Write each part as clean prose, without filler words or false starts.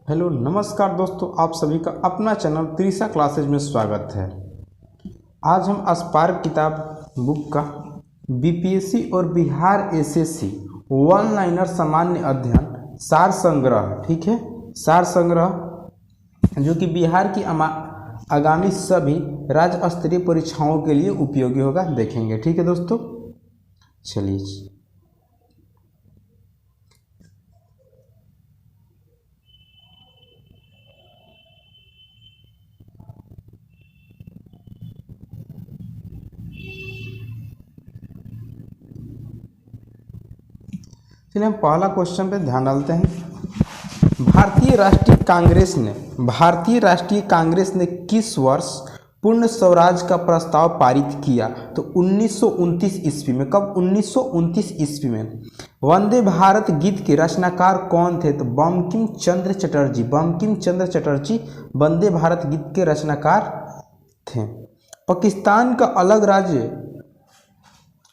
Hello नमस्कार दोस्तों, आप सभी का अपना चैनल त्रिशा क्लासेज में स्वागत है। आज हम स्पार्क किताब बुक का बीपीएससी और बिहार एसएससी वन लाइनर सामान्य अध्ययन सार संग्रह, ठीक है, सार संग्रह जो कि बिहार की आगामी सभी राज्य स्तरीय परीक्षाओं के लिए उपयोगी होगा, देखेंगे। ठीक है दोस्तों, चलिए हम पहला क्वेश्चन पे ध्यान डालते हैं। भारतीय राष्ट्रीय कांग्रेस ने किस वर्ष पूर्ण स्वराज का प्रस्ताव पारित किया? तो 1929 ईस्वी में। कब? 1929 ईस्वी में। वंदे भारत गीत के रचनाकार कौन थे? तो बंकिम चंद्र चटर्जी वंदे भारत गीत के रचनाकार थे। पाकिस्तान का अलग राज्य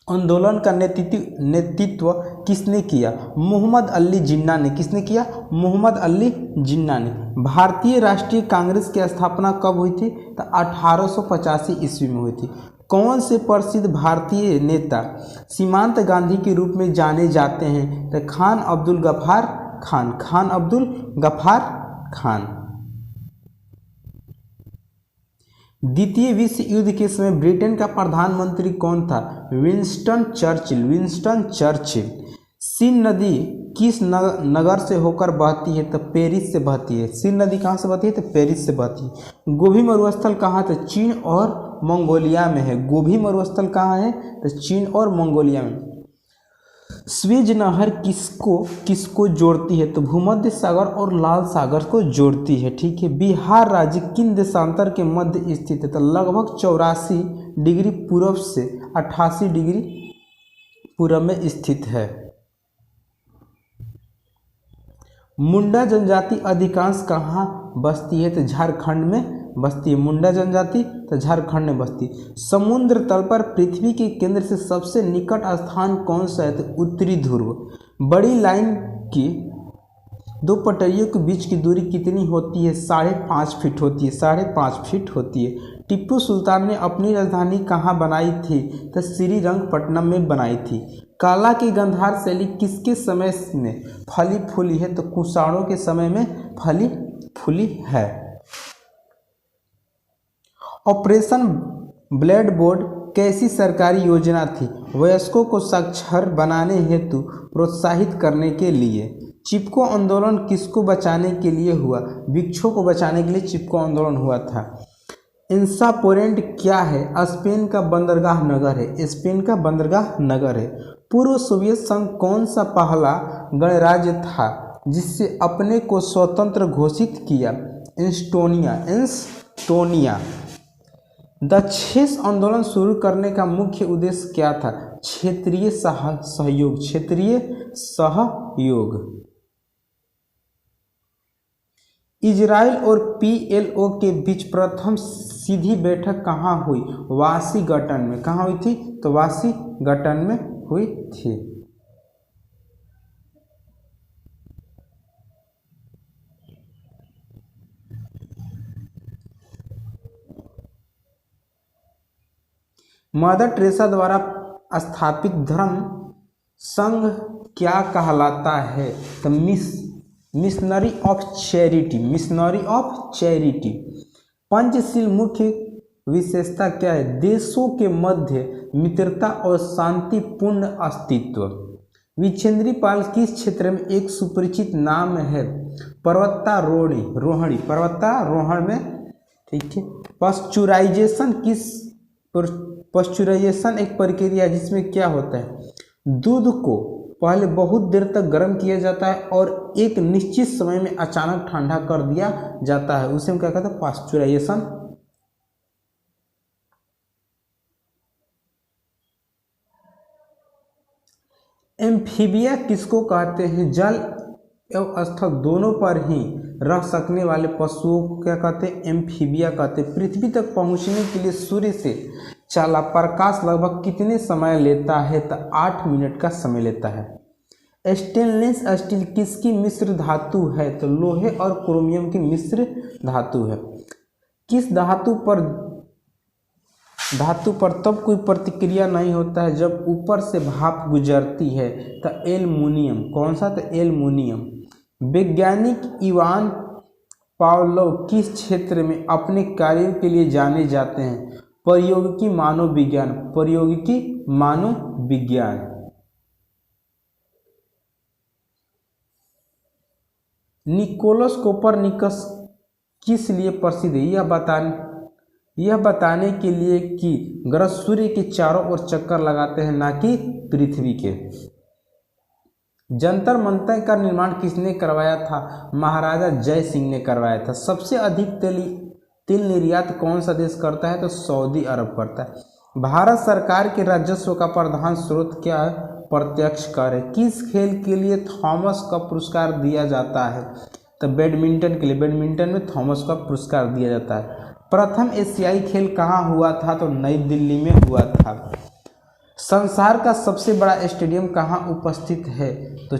आंदोलन का नेतृत्व किसने किया? मोहम्मद अली जिन्ना ने। किसने किया? मोहम्मद अली जिन्ना ने। भारतीय राष्ट्रीय कांग्रेस की स्थापना कब हुई थी? तो 1885 ईस्वी में हुई थी। कौन से प्रसिद्ध भारतीय नेता सीमांत गांधी के रूप में जाने जाते हैं? तो खान अब्दुल गफ्फार खान। द्वितीय विश्व युद्ध के समय ब्रिटेन का प्रधानमंत्री कौन था? Winston Churchill. सीन नदी किस नगर से होकर बहती है? तो पेरिस से बहती है। सीन नदी कहाँ से बहती है? तो पेरिस से बहती है। गोभी मरुस्थल कहाँ? तो चीन और मंगोलिया में है। गोभी मरुस्थल कहाँ है? तो चीन और मंगोलिया में। स्वेज नहर किसको जोड़ती है? तो भूमध्य सागर और लाल सागर को जोड़ती है। ठीक है। बिहार राज्य किन देशांतर के मध्य स्थित है? तो लगभग 84 डिग्री पूर्व से 88 डिग्री पूर्व में स्थित है। मुंडा जनजाति अधिकांश कहाँ बसती है? तो झारखंड में बसती है। मुंडा जनजाति तो झारखंड में बसती। समुद्र तल पर पृथ्वी के केंद्र से सबसे निकट स्थान कौन सा है? तो उत्तरी ध्रुव। बड़ी लाइन की दो पटरियों के बीच की दूरी कितनी होती है? 5.5 फीट होती है। 5.5 फीट होती है। टिप्पू सुल्तान ने अपनी राजधानी कहाँ बनाई थी? तो श्रीरंगपट्टनम में बनाई थी। काला की गंधार शैली किसके समय में फली फूली है? तो कुषाणों के समय में फली फूली है। ऑपरेशन ब्लैक बोर्ड कैसी सरकारी योजना थी? वयस्कों को साक्षर बनाने हेतु प्रोत्साहित करने के लिए। चिपको आंदोलन किसको बचाने के लिए हुआ? वृक्षों को बचाने के लिए चिपको आंदोलन हुआ था। इंसापोरेंट क्या है? स्पेन का बंदरगाह नगर है। स्पेन का बंदरगाह नगर है। पूर्व सोवियत संघ कौन सा पहला गणराज्य था जिससे अपने को स्वतंत्र घोषित किया? एस्टोनिया। दक्षेस आंदोलन शुरू करने का मुख्य उद्देश्य क्या था? क्षेत्रीय सहयोग। इजराइल और पीएलओ के बीच प्रथम सीधी बैठक कहाँ हुई? वाशिंगटन में। कहाँ हुई थी? तो वाशिंगटन में हुई थी। मदर टेरेसा द्वारा स्थापित धर्म संघ क्या कहलाता है? तो मिशनरी ऑफ चैरिटी। पंचशील मुख्य विशेषता क्या है? देशों के मध्य मित्रता और शांतिपूर्ण अस्तित्व। विछेंद्री पाल किस क्षेत्र में एक सुपरिचित नाम है? पर्वतारोहण में। ठीक है। पाश्चुराइजेशन एक प्रक्रिया है जिसमें क्या होता है? दूध को पहले बहुत देर तक गर्म किया जाता है और एक निश्चित समय में अचानक ठंडा कर दिया जाता है, उसे हम क्या कहते हैं? पाश्चुराइजेशन। एम्फीबिया किसको कहते हैं? जल एवं स्थल दोनों पर ही रह सकने वाले पशुओं को क्या कहते हैं? एम्फीबिया कहते हैं। पृथ्वी तक पहुंचने के लिए सूर्य से चला प्रकाश लगभग कितने समय लेता है? तो 8 मिनट का समय लेता है। स्टेनलेस स्टील किसकी मिश्र धातु है? तो लोहे और क्रोमियम की मिश्र धातु है। किस धातु पर तब कोई प्रतिक्रिया नहीं होता है जब ऊपर से भाप गुजरती है? तो एल्युमिनियम। कौन सा? तो एल्युमिनियम। वैज्ञानिक इवान पावलोव किस क्षेत्र में अपने कार्यों के लिए जाने जाते हैं? प्रौद्योगिकी मानव विज्ञान। प्रौद्योगिकी मानव विज्ञान। निकोलस कोपरनिकस किस लिए प्रसिद्ध है? यह बताने के लिए कि ग्रह सूर्य के चारों ओर चक्कर लगाते हैं, ना कि पृथ्वी के। जंतर मंतर का निर्माण किसने करवाया था? महाराजा जय सिंह ने करवाया था। सबसे अधिक तेल निर्यात कौन सा देश करता है? तो सऊदी अरब करता है। भारत सरकार के राजस्व का प्रधान स्रोत क्या है? प्रत्यक्ष कर है। किस खेल के लिए थॉमस कप पुरस्कार दिया जाता है? तो बैडमिंटन के लिए। बैडमिंटन में थॉमस कप पुरस्कार दिया जाता है। प्रथम एशियाई खेल कहाँ हुआ था? तो नई दिल्ली में हुआ था। संसार का सबसे बड़ा स्टेडियम कहाँ उपस्थित है? तो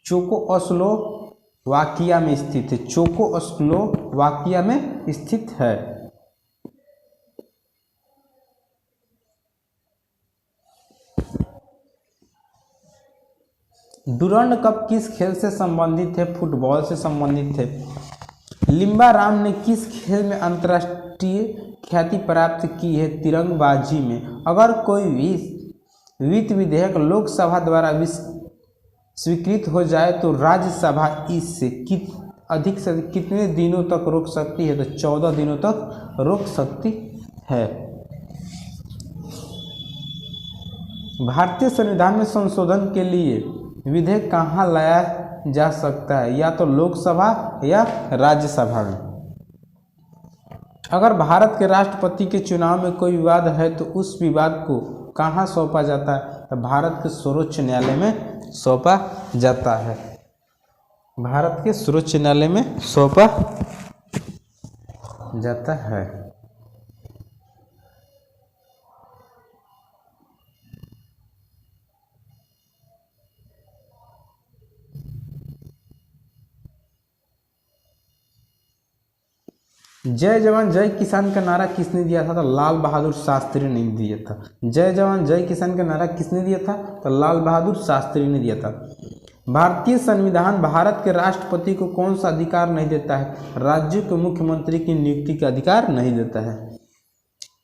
चेकोस्लोवाकिया में स्थित है। चेकोस्लोवाकिया में स्थित है। डुरंड कप किस खेल से संबंधित है? फुटबॉल से संबंधित है। लिम्बा राम ने किस खेल में अंतर्राष्ट्रीय ख्याति प्राप्त की है? तिरंगबाजी में। अगर कोई वित्त विधेयक लोकसभा द्वारा स्वीकृत हो जाए तो राज्यसभा इससे अधिक से कितने दिनों तक रोक सकती है? तो 14 दिनों तक रोक सकती है। भारतीय संविधान में संशोधन के लिए विधेयक कहाँ लाया जा सकता है? या तो लोकसभा या राज्यसभा में। अगर भारत के राष्ट्रपति के चुनाव में कोई विवाद है तो उस विवाद को कहाँ सौंपा जाता है? तो भारत के सर्वोच्च न्यायालय में सौंपा जाता है। भारत के सर्वोच्च न्यायालय में सौंपा जाता है। जय जवान जय किसान का नारा किसने दिया था? तो लाल बहादुर शास्त्री ने दिया था। जय जवान जय किसान का नारा किसने दिया था? तो लाल बहादुर शास्त्री ने दिया था। भारतीय संविधान भारत के राष्ट्रपति को कौन सा अधिकार नहीं देता है? राज्य के मुख्यमंत्री की नियुक्ति का अधिकार नहीं देता है।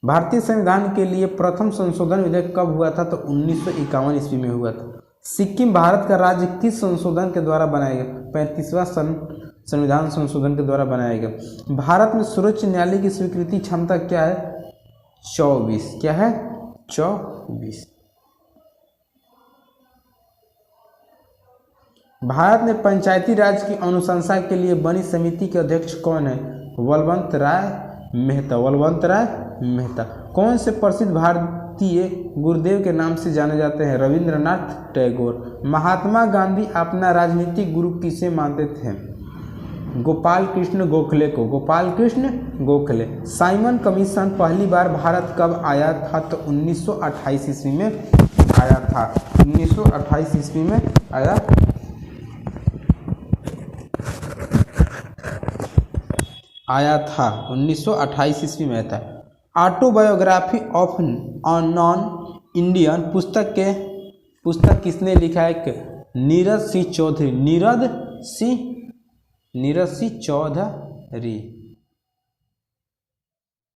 भारतीय संविधान के लिए प्रथम संशोधन विधेयक कब हुआ था? तो 1951 ईस्वी में हुआ था। सिक्किम भारत का राज्य किस संशोधन के द्वारा बनाया गया? 35वां संविधान संशोधन के द्वारा बनाया गया। भारत में सर्वोच्च न्यायालय की स्वीकृति क्षमता क्या है? 24। क्या है? 24। भारत में पंचायती राज की अनुशंसा के लिए बनी समिति के अध्यक्ष कौन है? बलवंत राय मेहता। कौन से प्रसिद्ध भारतीय गुरुदेव के नाम से जाने जाते हैं? रविंद्रनाथ टैगोर। महात्मा गांधी अपना राजनीतिक गुरु किसे मानते थे? गोपाल कृष्ण गोखले को। गोपाल कृष्ण गोखले। साइमन कमीशन पहली बार भारत कब आया था? तो 1928 ईस्वी में आया था। 1928 ईस्वी में आया था। 1928 ईस्वी में आया था। ऑटोबायोग्राफी ऑफ नॉन इंडियन पुस्तक किसने लिखा है? नीरज सिंह चौधरी।